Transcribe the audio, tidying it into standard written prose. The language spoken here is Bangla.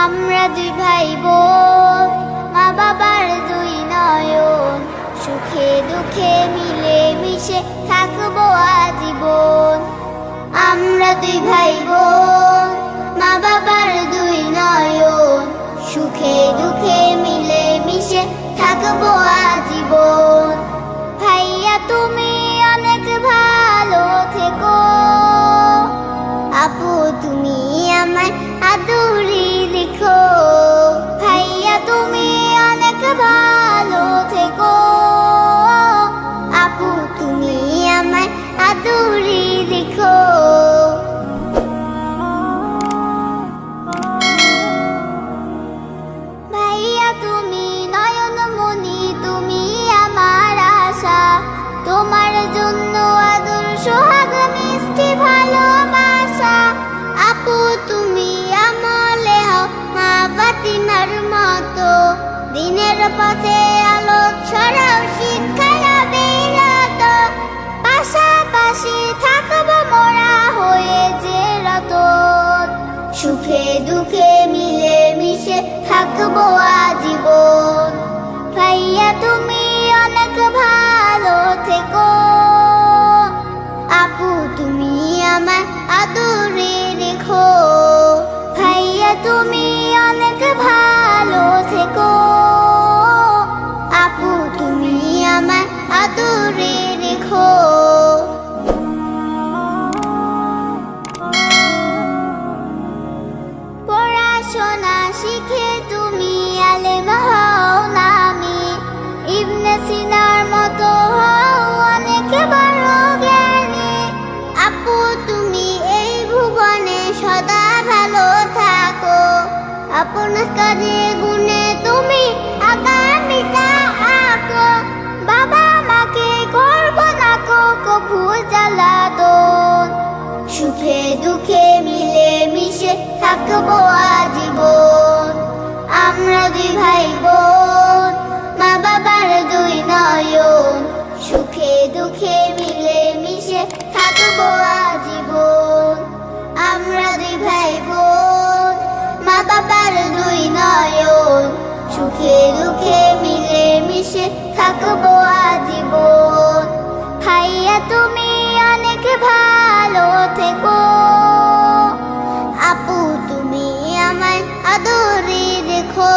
আমরা দুই ভাই বোন, মা বাবার দুই নয়ন, সুখে দুঃখে মিলে মিশে থাকবো আজীবন। আমরা দুই ভাই বোন, মা বাবার দুই নয়ন, সুখে দুঃখে মিলে মিশে থাকবো আজীবন। ভাইয়া তুমি অনেক ভালো থেকো, আপু তুমি আমার আদুরি লিখো। ভাইয়া তুমি অনেক ভালো থেকো, আপু তুমি আমার আদুরি লিখো। ভাইয়া তুমি নয়নমণি, তুমি আমার আশা, তোমার জন্য আদর সোহাগ মিষ্টি ভালোবাসা। আপু তুমি আমলে হও মা ফাতিমার মতো, দিনের পথে আলোক ছড়াও শিক্ষায় অবিরত। পাশাপাশি থাকবো মোরা হয়ে যে রতন, সুখে দুঃখে মিলে মিশে থাকবো আজীবন। ভাইয়া তুমি অনেক ভালো থেকো, আপু তুমি আমার আদরে রেখো। ভাইয়া তুমি অনেক ভালো থেকো, আপু তুমি আমার আদরে রেখো। পড়াশোনা শিখে তুমি আলেম হও নামি, ইবনে সিনার মতো হও অনেক বড় জ্ঞানী। আপু তুমি এই ভুবনে সদা ভালো থাকো, আপনার কাজে গুণে তুমি আগামীটা আঁকো। বাবা মাকে করবো না কভু জ্বালাতন, সুখে দুঃখে মিলে মিশে থাকবো আজীবন। আমরা দুই ভাই বোন, মা বাবার দুই নয়ন, সুখে দুঃখে মিলে মিশে থাকবো আজীবন। আমরা দুই ভাই বোন, মা বাবার দুই নয়ন, সুখে দুঃখে মিলে মিশে থাকবো আজীবন। ভাইয়া তুমি অনেক ভালো থেকো, আপু তুমি আমার আদরে রেখো।